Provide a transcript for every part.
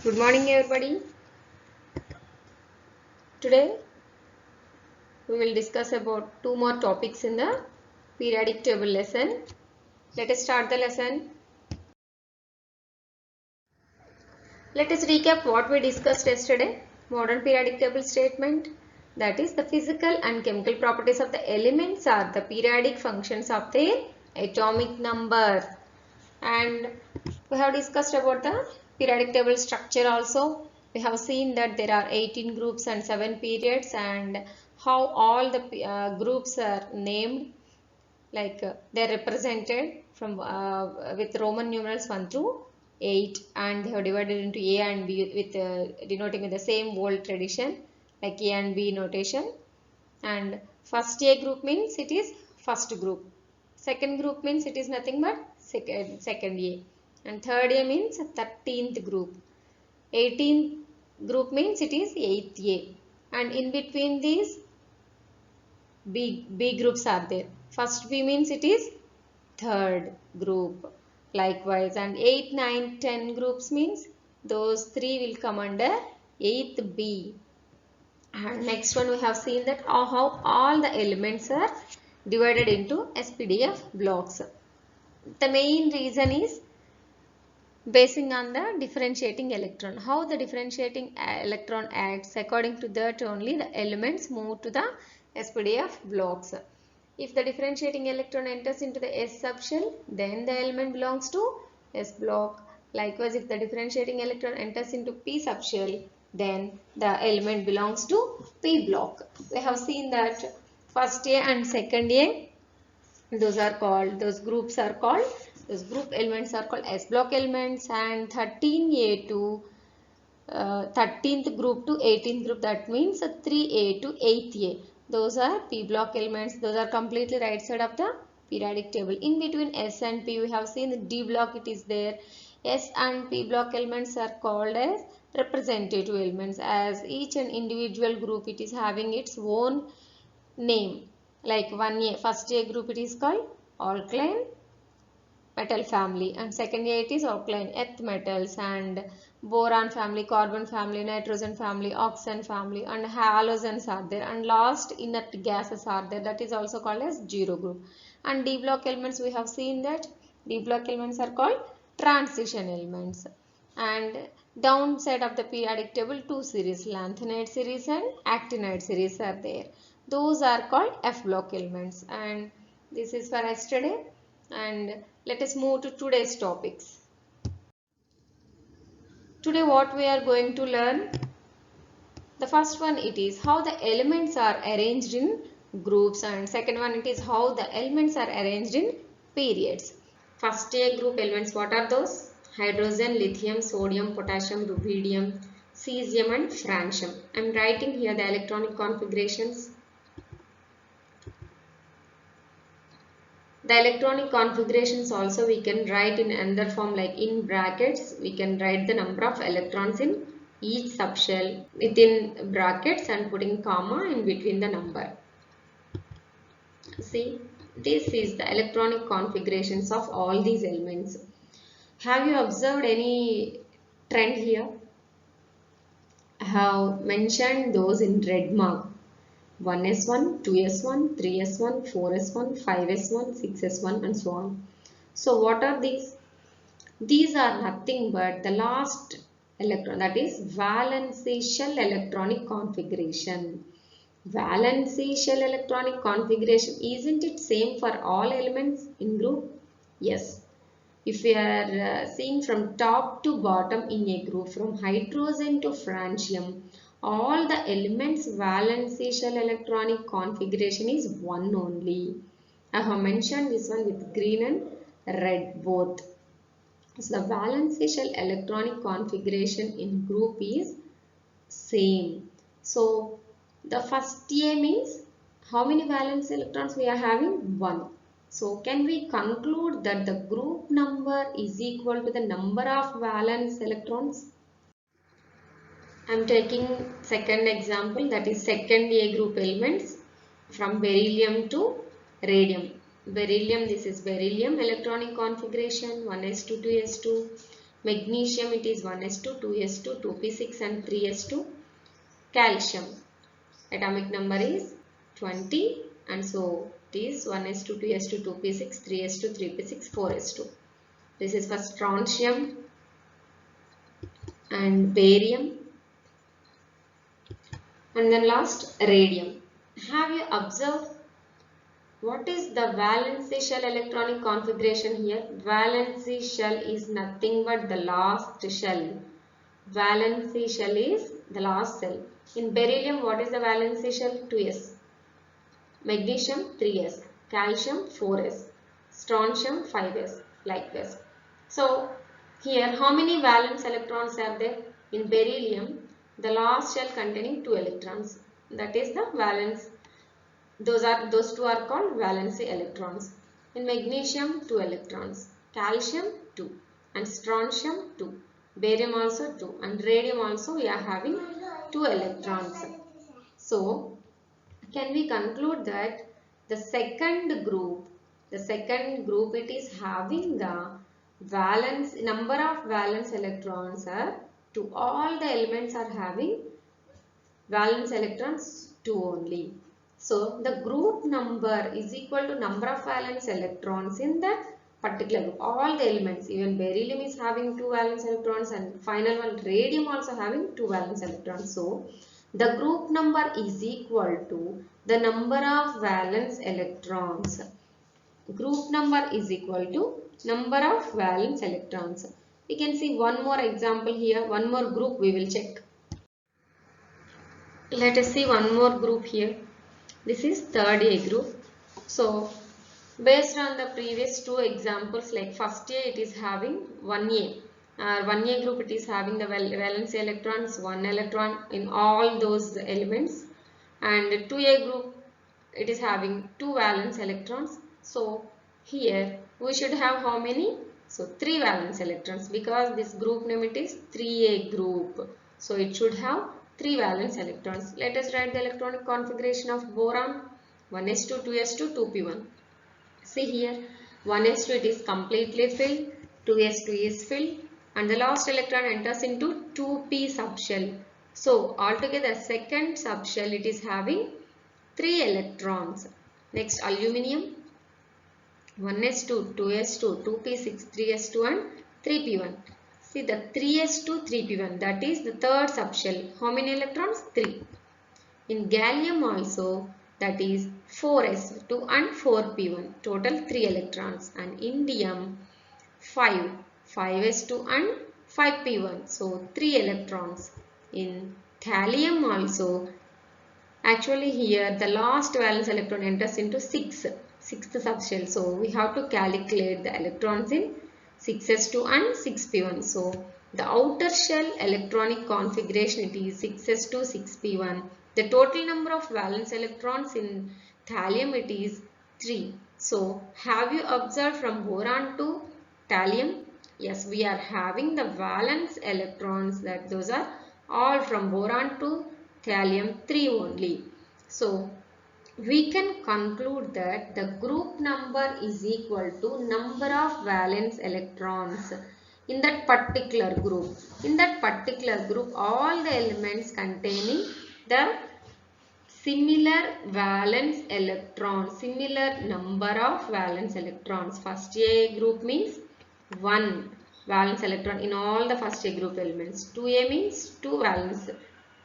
Good morning, everybody. Today we will discuss about two more topics in the periodic table lesson. Let us start the lesson. Let us recap what we discussed yesterday. Modern periodic table statement, that is the physical and chemical properties of the elements are the periodic functions of their atomic number. And we have discussed about the periodic table structure also. We have seen that there are 18 groups and 7 periods, and how all the groups are named, like they are represented from with Roman numerals 1 through 8, and they have divided into A and B with denoting with the same old tradition like A and B notation. And first A group means it is first group, second group means it is nothing but second A, and third A means 13th group, 18th group means it is 8th A, and in between these B groups are there. First B means it is third group likewise, and 8, 9, 10 groups means those three will come under 8th B. And next one we have seen that how all the elements are divided into SPDF blocks. The main reason is basing on the differentiating electron. How the differentiating electron acts, according to that only the elements move to the SPDF blocks. If the differentiating electron enters into the S subshell, then the element belongs to S block. Likewise, if the differentiating electron enters into P subshell, then the element belongs to P block. We have seen that first A and second A, those groups are called, those group elements are called S block elements, and 13A to 13th group to 18th group, that means 3A to 8th A, those are P block elements. Those are completely right side of the periodic table. In between S and P we have seen the D block, it is there. S and P block elements are called as representative elements, as each and individual group it is having its own name. Like 1A, first A group it is called alkaline metal family, and second A it is alkaline earth metals, and boron family, carbon family, nitrogen family, oxygen family, and halogens are there, and last inert gases are there, that is also called as zero group. And D block elements, we have seen that D block elements are called transition elements. And downside of the periodic table, two series, lanthanide series and actinide series are there, those are called F block elements. And this is for yesterday, and let us move to today's topics. Today what we are going to learn, the first one it is how the elements are arranged in groups, and second one it is how the elements are arranged in periods. First A group elements, what are those? Hydrogen, lithium, sodium, potassium, rubidium, cesium and francium. I am writing here the electronic configurations. The electronic configurations also we can write in another form, like in brackets we can write the number of electrons in each subshell within brackets and putting comma in between the number. See, this is the electronic configurations of all these elements. Have you observed any trend here? I have mentioned those in red mark. 1s1, 2s1, 3s1, 4s1, 5s1, 6s1 and so on. So what are these? These are nothing but the last electron, that is valency shell electronic configuration. Valency shell electronic configuration, isn't it same for all elements in group? Yes. If we are seeing from top to bottom in a group, from hydrogen to francium, all the elements valency shell electronic configuration is one only. I have mentioned this one with green and red both. So the valency shell electronic configuration in group is same. So the first A means how many valence electrons we are having? 1. So can we conclude that the group number is equal to the number of valence electrons? I am taking second example, that is second A group elements from beryllium to radium. Beryllium, this is beryllium electronic configuration 1s2, 2s2. Magnesium, it is 1s2, 2s2, 2p6 and 3s2. Calcium, atomic number is 20 and so it is 1s2, 2s2, 2p6, 3s2, 3p6, 4s2. This is for strontium and barium. And then last, radium. Have you observed what is the valency shell electronic configuration here? Valency shell is nothing but the last shell. Valency shell is the last cell. In beryllium, what is the valency shell? 2s. Magnesium, 3s. Calcium, 4s. Strontium, 5s. Like this. So, here how many valence electrons are there? In beryllium, the last shell containing 2 electrons. That is the valence. Those two are called valency electrons. In magnesium, 2 electrons. Calcium, 2. And strontium, 2. Barium also 2. And radium also we are having 2 electrons. So, can we conclude that the second group it is having the valence, number of valence electrons are 2. All the elements are having valence electrons 2 only. So, the group number is equal to number of valence electrons in that particular group. All the elements, even beryllium is having 2 valence electrons and final one radium also having 2 valence electrons. So, the group number is equal to the number of valence electrons. Group number is equal to number of valence electrons. We can see one more example here, one more group we will check. Let us see one more group here. This is third A group. So, based on the previous two examples, like first A it is having 1A. 1A group it is having the valence electrons, 1 electron in all those elements. And 2A group it is having 2 valence electrons. So, here we should have how many? So, 3 valence electrons because this group name it is 3A group. So, it should have 3 valence electrons. Let us write the electronic configuration of boron. 1s2, 2s2, 2p1. See here, 1s2 it is completely filled, 2s2 is filled and the last electron enters into 2p subshell. So, altogether second subshell it is having 3 electrons. Next, aluminium. 1s2, 2s2, 2p6, 3s2 and 3p1. See the 3s2, 3p1 that is the third subshell. How many electrons? 3. In gallium also that is 4s2 and 4p1. Total 3 electrons. And indium 5. 5s2 and 5p1. So 3 electrons. In thallium also actually here the last valence electron enters into 6. Sixth subshell. So we have to calculate the electrons in 6s2 and 6p1. So the outer shell electronic configuration it is 6s2, 6p1. The total number of valence electrons in thallium it is 3. So have you observed from boron to thallium? Yes, we are having the valence electrons that those are all from boron to thallium 3 only. So we can conclude that the group number is equal to number of valence electrons in that particular group. In that particular group, all the elements containing the similar valence electrons, similar number of valence electrons. First A group means 1 valence electron in all the first A group elements. 2A means 2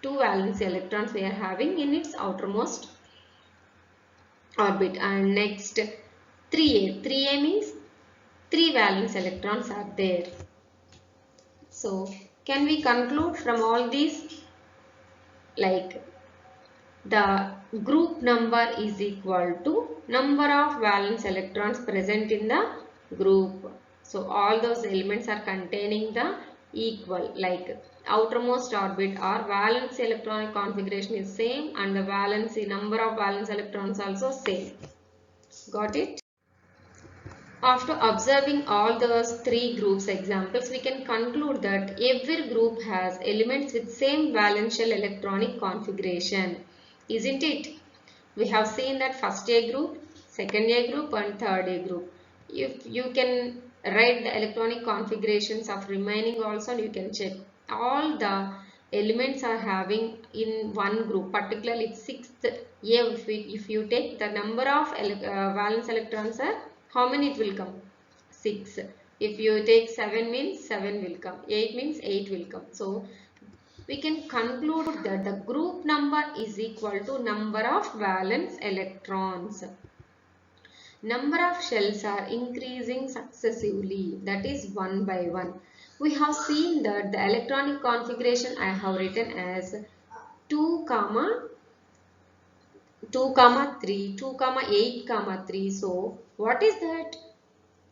valence electrons we are having in its outermost orbit. And next 3A. 3A means 3 valence electrons are there. So can we conclude from all these like the group number is equal to number of valence electrons present in the group. So all those elements are containing the equal like outermost orbit or valence electronic configuration is same and the valency number of valence electrons also same. Got it? After observing all those three groups examples, we can conclude that every group has elements with same valence shell electronic configuration. Isn't it? We have seen that first A group, second A group and third A group. If you can write the electronic configurations of remaining also, and you can check. All the elements are having in one group, particularly sixth. If you take the number of valence electrons are, how many it will come? 6. If you take 7 means 7 will come, 8 means 8 will come. So we can conclude that the group number is equal to number of valence electrons. Number of shells are increasing successively, that is one by one. We have seen that the electronic configuration I have written as 2, 2, 3, 2, 8, 3. So what is that?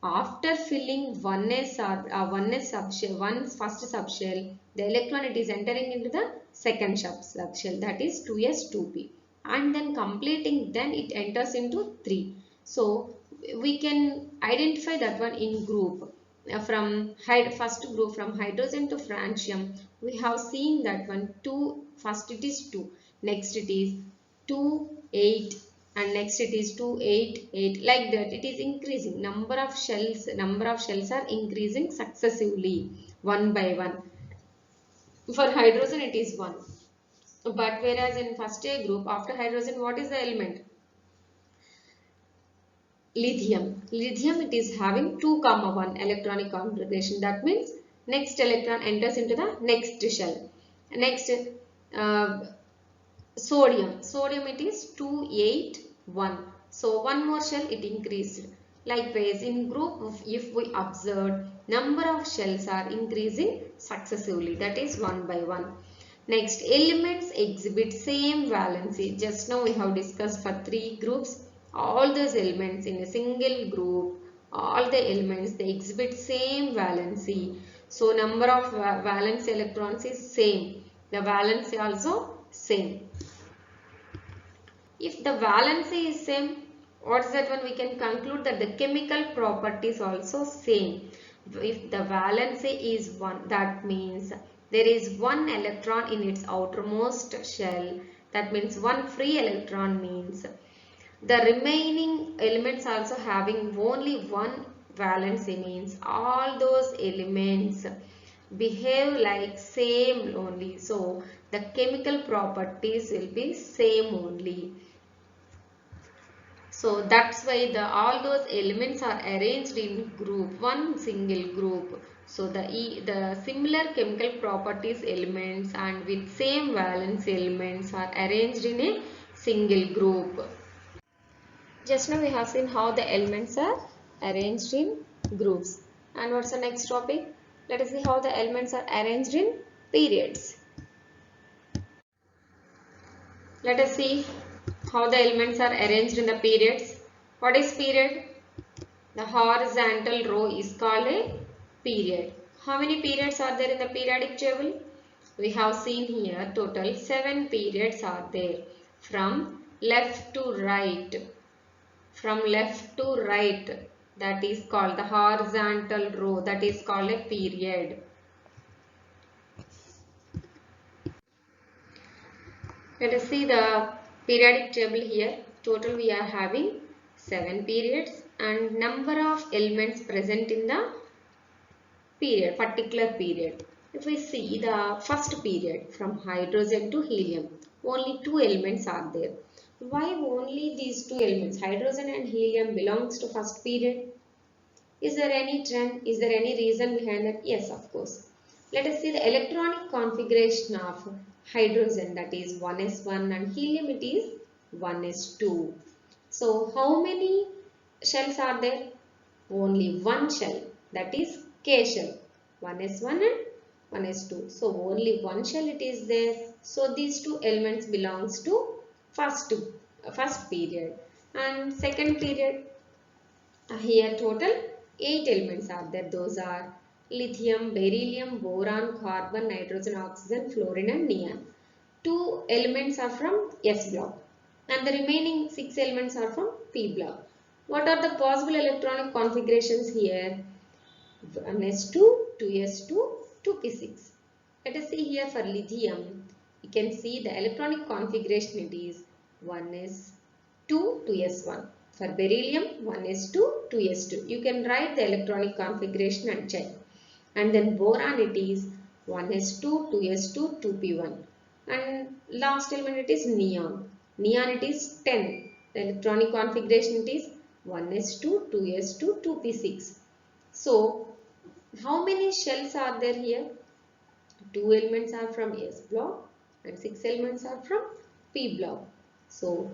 After filling one subshell, one first subshell, the electron it is entering into the second subshell, that is 2s 2p, and then completing, then it enters into 3. So we can identify that one in group. From first group, from hydrogen to francium, we have seen that one 2, first it is 2, next it is 2, 8, and next it is 2, 8, 8, like that it is increasing. Number of shells are increasing successively, one by one. For hydrogen it is 1, but whereas in first A group, after hydrogen, what is the element? Lithium it is having 2, 1 electronic configuration. That means next electron enters into the next shell. Next, uh, sodium it is 2, 8, 1. So one more shell it increased. Likewise, in group, if we observe, number of shells are increasing successively, that is one by one. Next, elements exhibit same valency. Just now we have discussed for 3 groups. All those elements in a single group, all the elements, they exhibit same valency. So number of valence electrons is same. The valency also same. If the valency is same, what is that one? We can conclude that the chemical properties also same. If the valency is 1, that means there is one electron in its outermost shell. That means one free electron means the remaining elements also having only one valency, means all those elements behave like same only. So the chemical properties will be same only. So that's why all those elements are arranged in group, one single group. So the similar chemical properties elements and with same valence elements are arranged in a single group. Just now we have seen how the elements are arranged in groups. And what's the next topic? Let us see how the elements are arranged in periods. Let us see how the elements are arranged in the periods. What is period? The horizontal row is called a period. How many periods are there in the periodic table? We have seen here total 7 periods are there. From left to right. From left to right, that is called the horizontal row, that is called a period. Let us see the periodic table here. Total we are having 7 periods and number of elements present in the period, particular period. If we see the first period from hydrogen to helium, only 2 elements are there. Why only these 2 elements, hydrogen and helium, belongs to first period? Is there any trend? Is there any reason behind that? Yes, of course. Let us see the electronic configuration of hydrogen, that is 1s1, and helium it is 1s2. So how many shells are there? Only one shell, that is K shell, 1s1 and 1s2. So only one shell it is there. So these 2 elements belongs to first period. And second period, here total 8 elements are there. Those are lithium, beryllium, boron, carbon, nitrogen, oxygen, fluorine and neon. 2 elements are from S block and the remaining 6 elements are from P block. What are the possible electronic configurations here? 1s2, 2s2, 2p6. Let us see here for lithium. You can see the electronic configuration, it is 1s2, 2s1. For beryllium, 1s2, 2s2. You can write the electronic configuration and check. And then boron, it is 1s2, 2s2, 2p1. And last element, it is neon. Neon, it is 10. The electronic configuration, it is 1s2, 2s2, 2p6. So, how many shells are there here? 2 elements are from S block and 6 elements are from P block. So,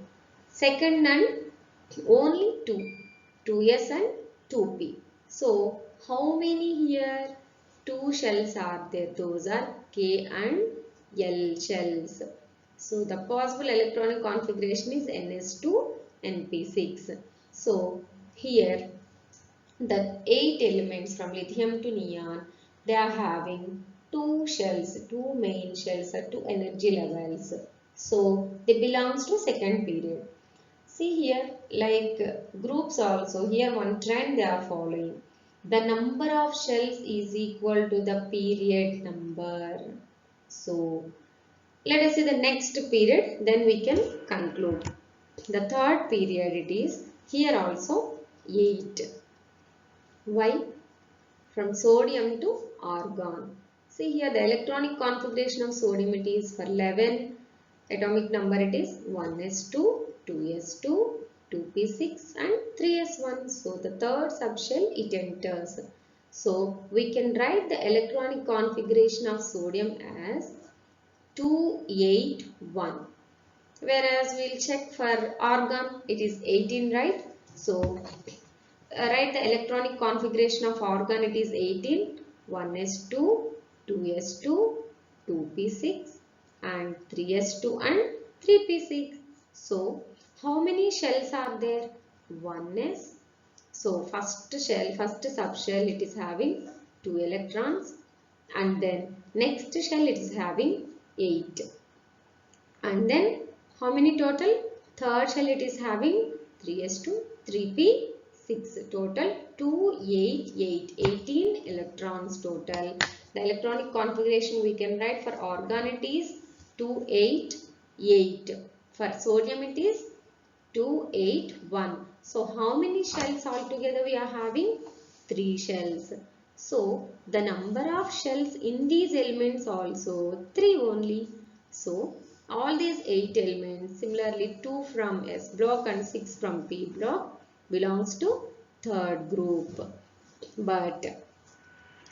second and only 2. 2S and 2P. So, how many here? 2 shells are there. Those are K and L shells. So, the possible electronic configuration is NS2 NP6. So, here the 8 elements from lithium to neon, they are having 2 shells, 2 main shells or 2 energy levels. So, they belongs to second period. See here, like groups also, here one trend they are following. The number of shells is equal to the period number. So, let us see the next period, then we can conclude. The third period, it is here also 8. Why? From sodium to argon. See here the electronic configuration of sodium, it is for 11. Atomic number, it is 1s2, 2s2, 2p6 and 3s1. So the third subshell it enters. So we can write the electronic configuration of sodium as 281. Whereas we will check for argon, it is 18, right? So write the electronic configuration of argon, it is 18. 1s2, 2s2, 2p6 and 3s2 and 3p6. So, how many shells are there? 1s. So, first shell, first subshell, it is having 2 electrons. And then next shell, it is having 8. And then how many total? Third shell, it is having 3s2, 3p. 6 total 288, 18 electrons total. The electronic configuration we can write for argon, it is 288. For sodium, it is 281. So how many shells altogether we are having? 3 shells. So the number of shells in these elements also 3 only. So all these 8 elements, similarly 2 from S block and 6 from P block, belongs to third group. But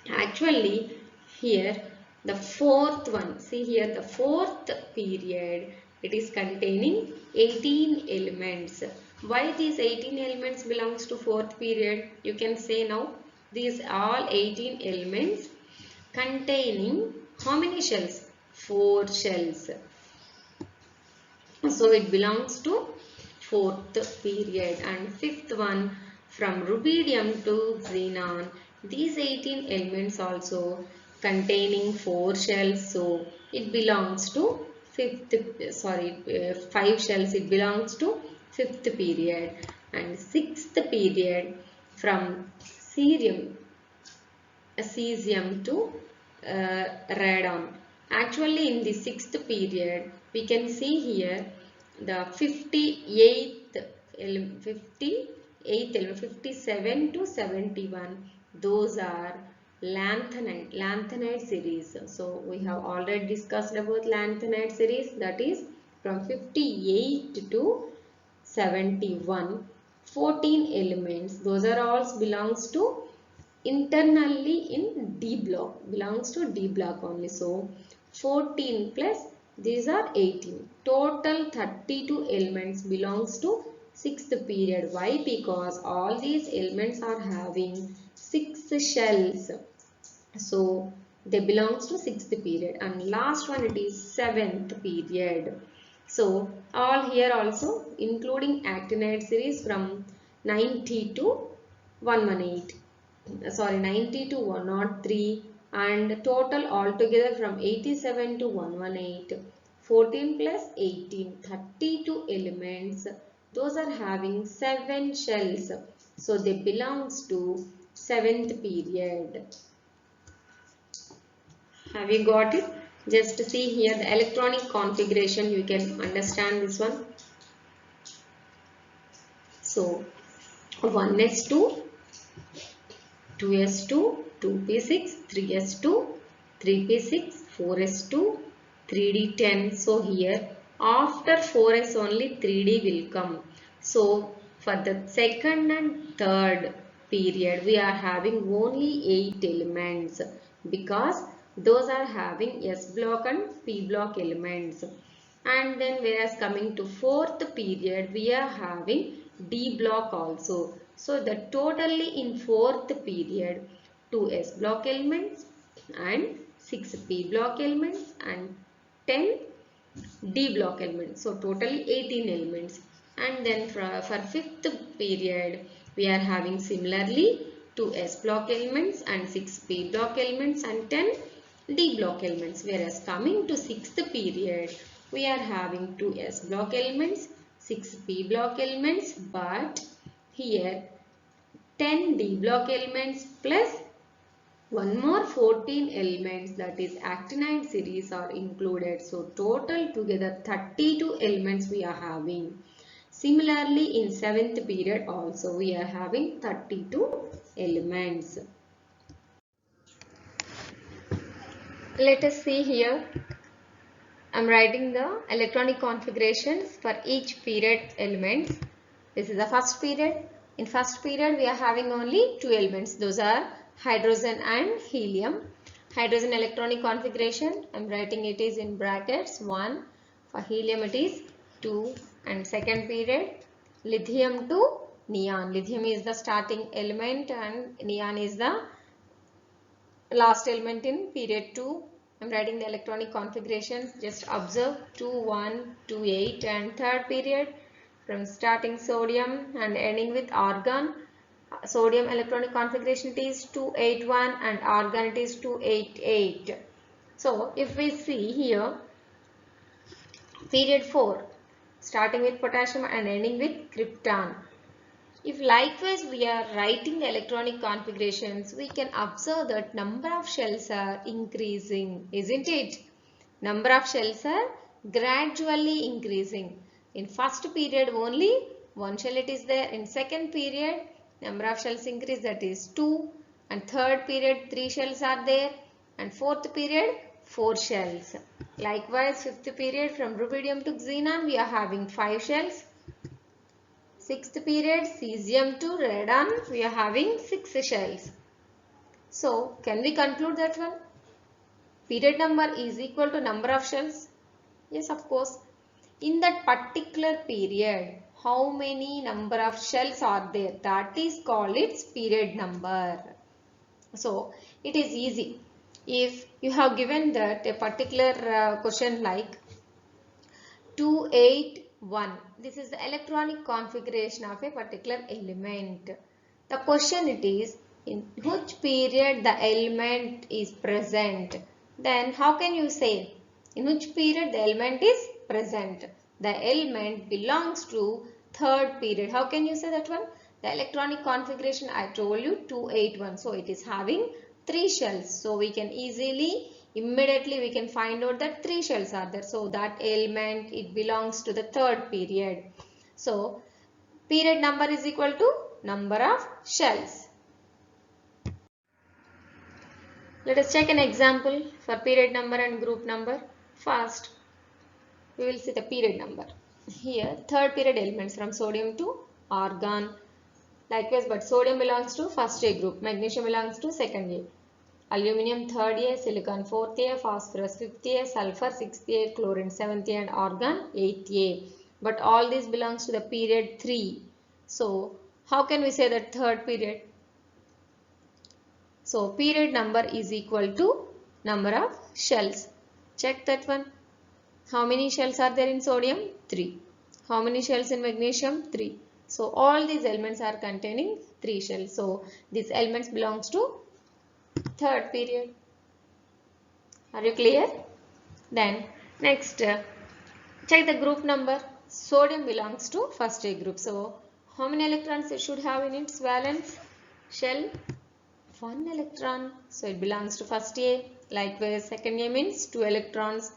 actually here the fourth one, see here the fourth period, it is containing 18 elements. Why these 18 elements belongs to fourth period? You can say now these all 18 elements containing how many shells? 4 shells. So it belongs to fourth period. And fifth one, from rubidium to xenon, these 18 elements also containing 4 shells. So it belongs to 5 shells, it belongs to fifth period. And sixth period, from cerium to radon. Actually in the sixth period, we can see here the 58th element, 57 to 71. Those are lanthanide series. So we have already discussed about lanthanide series, that is from 58 to 71. 14 elements. Those are all belongs to internally in D block, belongs to D block only. So 14 plus these are 18. Total 32 elements belongs to sixth period. Why? Because all these elements are having 6 shells. So they belongs to sixth period. And last one, it is seventh period. So all here also including actinide series from 90 to 118. 90 to 103, and total altogether from 87 to 118. 14 plus 18, 32 elements. Those are having 7 shells. So they belongs to 7th period. Have you got it? Just see here the electronic configuration, you can understand this one. So So 1s2, 2s2, 2p6, 3s2, 3p6, 4s2, 3d10. So here after 4s only 3d will come. So for the second and third period we are having only 8 elements because those are having S block and P block elements. And then whereas coming to fourth period we are having D block also. So the totally in fourth period 2 S block elements and 6 P block elements and 10 D block elements. So totally 18 elements. And then for fifth period we are having similarly 2 S block elements and 6 P block elements and 10 D block elements. Whereas coming to sixth period we are having 2 S block elements, 6 P block elements, but here 10 D block elements plus one more 14 elements, that is actinide series, are included. So total together 32 elements we are having. Similarly in 7th period also we are having 32 elements. Let us see here. I am writing the electronic configurations for each period elements. This is the first period. In first period we are having only 2 elements. Those are hydrogen and helium. Hydrogen electronic configuration, I am writing it is in brackets 1. For helium it is 2. And second period lithium to neon. Lithium is the starting element and neon is the last element in period 2. I am writing the electronic configurations. Just observe 2, 1, 2, 8 and third period from starting sodium and ending with argon. Sodium electronic configuration it is 281 and argon it is 288. So if we see here period 4 starting with potassium and ending with krypton. If likewise we are writing the electronic configurations, we can observe that number of shells are increasing, isn't it? Number of shells are gradually increasing. In first period only one shell it is there. In second period number of shells increase, that is 2. And third period 3 shells are there. And fourth period 4 shells. Likewise fifth period from rubidium to xenon we are having 5 shells. Sixth period cesium to radon we are having 6 shells. So can we conclude that one? Period number is equal to number of shells? Yes, of course. In that particular period, how many number of shells are there? That is called its period number. So it is easy. If you have given that a particular question like 281, this is the electronic configuration of a particular element. The question it is, in which period the element is present? Then how can you say in which period the element is present? The element belongs to third period. How can you say that one? The electronic configuration I told you 281. So it is having 3 shells. So we can immediately we can find out that 3 shells are there. So that element it belongs to the third period. So period number is equal to number of shells. Let us check an example for period number and group number. First, we will see the period number. Here, third period elements from sodium to argon. Likewise, but sodium belongs to first A group, magnesium belongs to second A. Aluminium third A, silicon fourth A, phosphorus fifth A, sulfur sixth A, chlorine seventh A and argon eighth A. But all this belongs to the period 3. So, how can we say that third period? So, period number is equal to number of shells. Check that one. How many shells are there in sodium? 3. How many shells in magnesium? 3. So, all these elements are containing 3 shells. So, these elements belongs to third period. Are you clear? Then, next, check the group number. Sodium belongs to first A group. So, how many electrons it should have in its valence shell? 1 electron. So, it belongs to first A. Likewise, second A means 2 electrons.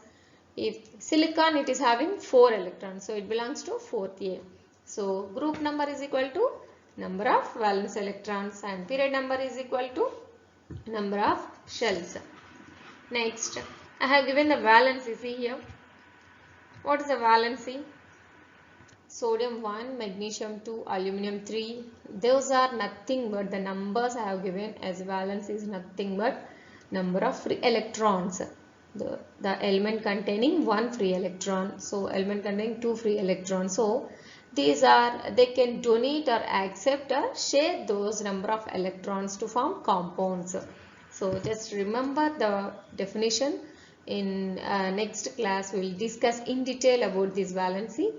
If silicon, it is having 4 electrons. So, it belongs to fourth A. So group number is equal to number of valence electrons and period number is equal to number of shells. Next, I have given the valency. See here. What is the valency? Sodium 1, magnesium 2, aluminum 3. Those are nothing but the numbers I have given as valence is nothing but number of free electrons. The element containing 1 free electron. So element containing 2 free electrons. So they can donate or accept or share those number of electrons to form compounds. So just remember the definition. In next class we will discuss in detail about this valency.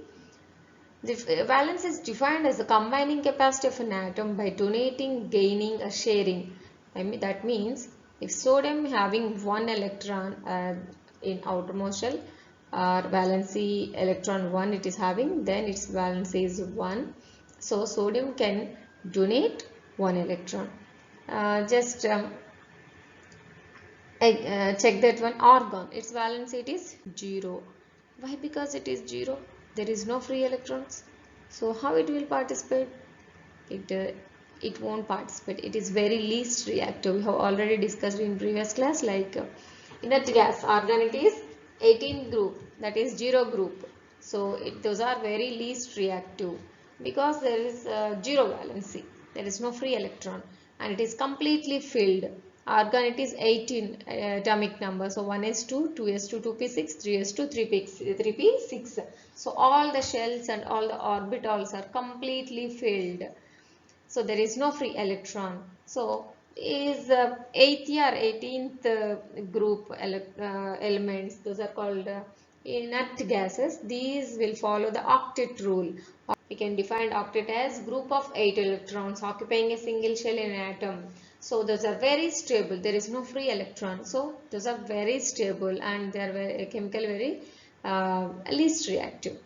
The valence is defined as the combining capacity of an atom by donating, gaining or sharing. That means if sodium having 1 electron in outermost shell or valency electron 1 it is having, then its valency is 1. So sodium can donate 1 electron. Check that one. Argon, its valency it is 0. Why? Because it is 0. There is no free electrons. So how it will participate? It won't participate. It is very least reactive. We have already discussed in previous class, like inert gas. Argon it is 18 group, that is 0 group. So those are very least reactive because there is 0 valency. There is no free electron and it is completely filled. Argon it is 18 atomic number. So 1s2, 2s2, 2p6, 3s2, 3p6. So all the shells and all the orbitals are completely filled. So there is no free electron. So is 8th or 18th group elements, those are called inert gases. These will follow the octet rule. We can define octet as group of 8 electrons occupying a single shell in an atom. So those are very stable. There is no free electron. So those are very stable and they are very chemically very least reactive.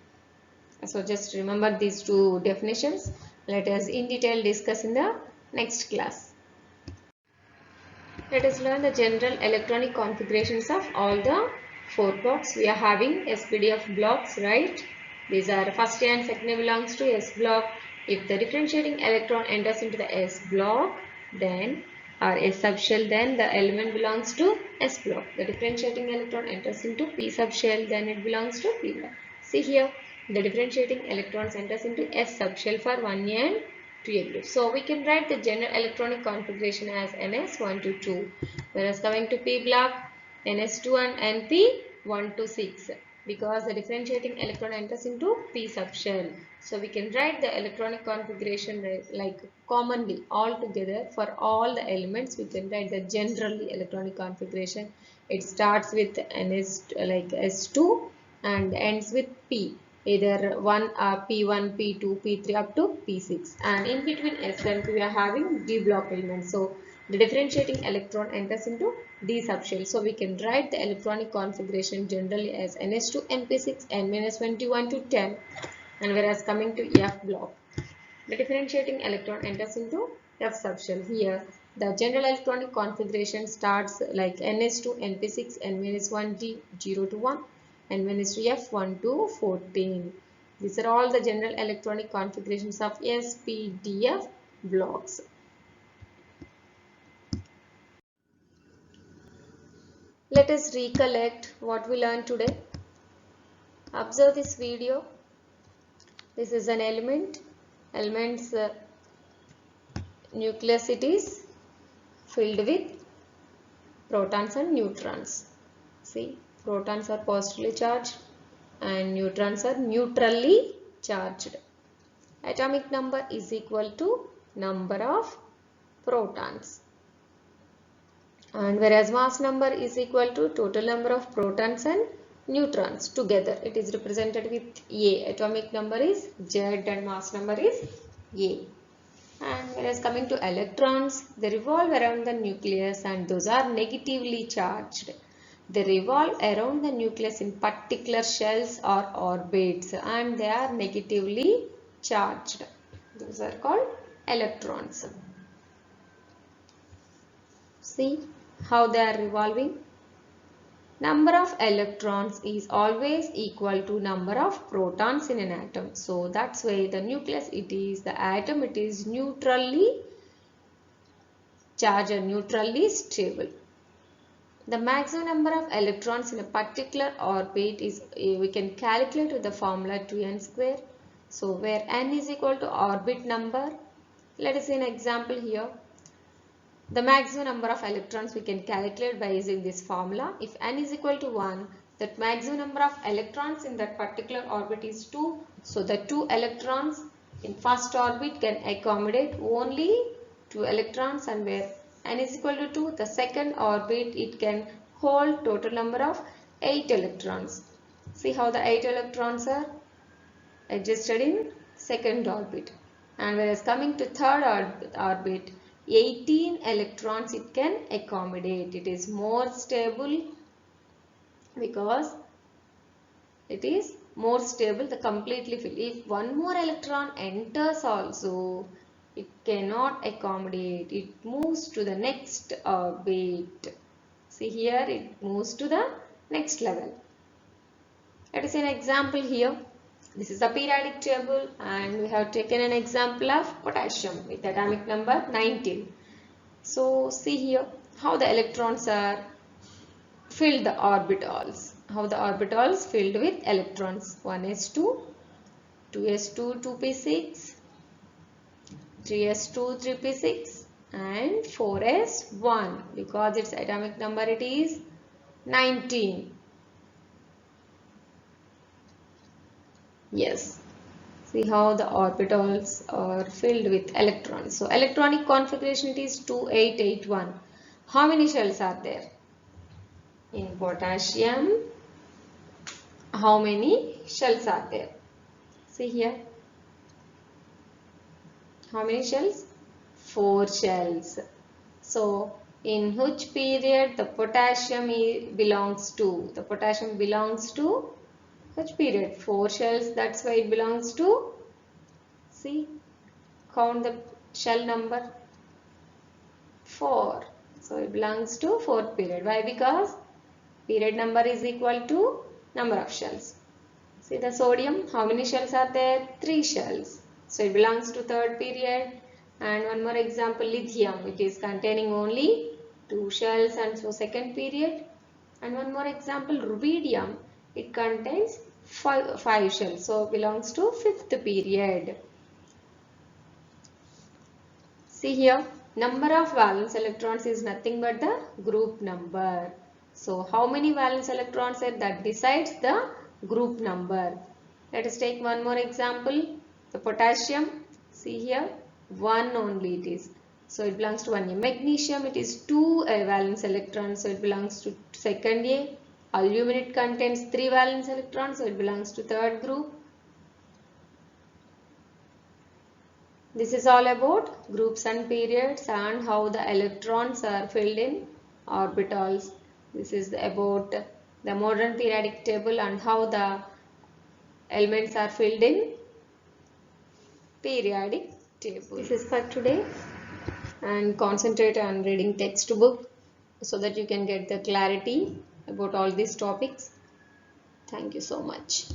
So just remember these two definitions. Let us in detail discuss in the next class. Let us learn the general electronic configurations of all the 4 blocks. We are having SPDF blocks, right? These are first and second belongs to S block. If the differentiating electron enters into the S block, then or S subshell, then the element belongs to S block. The differentiating electron enters into P subshell, then it belongs to P block. See here, the differentiating electrons enters into S subshell for 1A and 2A group. So we can write the general electronic configuration as NS1 to 2. Whereas coming to P block, NS2 and NP 1 to 6. Because the differentiating electron enters into P subshell. So we can write the electronic configuration like commonly all together for all the elements. We can write the generally electronic configuration. It starts with NS like S2 and ends with P. Either P1, P2, P3 up to P6. And in between S and P we are having D block elements. So the differentiating electron enters into D subshell. So we can write the electronic configuration generally as NS2, NP6, N-21 to 10. And whereas coming to F block, the differentiating electron enters into F subshell. Here, the general electronic configuration starts like NS2, NP6, N-1D 0 to 1, N-3F 1 to 14. These are all the general electronic configurations of SPDF blocks. Let us recollect what we learned today. Observe this video. This is an element. Element's nucleus it is filled with protons and neutrons. See, protons are positively charged and neutrons are neutrally charged. Atomic number is equal to number of protons. And whereas mass number is equal to total number of protons and neutrons together. It is represented with A. Atomic number is Z and mass number is A. And whereas coming to electrons, they revolve around the nucleus and those are negatively charged. They revolve around the nucleus in particular shells or orbits and they are negatively charged. Those are called electrons. See how they are revolving. Number of electrons is always equal to number of protons in an atom. So that's why the nucleus the atom is neutrally charged or neutrally stable. The maximum number of electrons in a particular orbit is we can calculate with the formula 2n square. So where n is equal to orbit number, let us see an example here. The maximum number of electrons we can calculate by using this formula. If n is equal to 1, that maximum number of electrons in that particular orbit is 2. So the 2 electrons in first orbit can accommodate only 2 electrons, and where n is equal to 2, the second orbit it can hold total number of 8 electrons. See how the 8 electrons are adjusted in second orbit, and whereas coming to third orbit 18 electrons it can accommodate. It is more stable because it is more stable, the completely filled. If one more electron enters also, it cannot accommodate. It moves to the next orbit. See here, it moves to the next level. Let us see an example here. This is the periodic table, and we have taken an example of potassium with atomic number 19. So see here how the electrons are filled, the orbitals. How the orbitals filled with electrons. 1s2, 2s2, 2p6, 3s2, 3p6 and 4s1. Because its atomic number it is 19. Yes. See how the orbitals are filled with electrons. So electronic configuration it is 2881. How many shells are there? In potassium, how many shells are there? See here. How many shells? 4 shells. So in which period the potassium belongs to? The potassium belongs to which period? 4 shells, that's why it belongs to, see, count the shell number, 4. So it belongs to 4th period. Why? Because period number is equal to number of shells. See the sodium, how many shells are there? 3 shells. So it belongs to 3rd period. And one more example, lithium, it is containing only 2 shells and so 2nd period. And one more example, rubidium, it contains 5 shells, so belongs to 5th period. See here, number of valence electrons is nothing but the group number. So how many valence electrons are that decides the group number. Let us take one more example, the potassium. See here, 1 only it is. So it belongs to 1A. Magnesium, it is 2 valence electrons, so it belongs to 2nd A. Aluminum, it contains 3 valence electrons, so it belongs to 3rd group. This is all about groups and periods and how the electrons are filled in orbitals. This is about the modern periodic table and how the elements are filled in periodic table. This is for today, and concentrate on reading textbook so that you can get the clarity about all these topics. Thank you so much.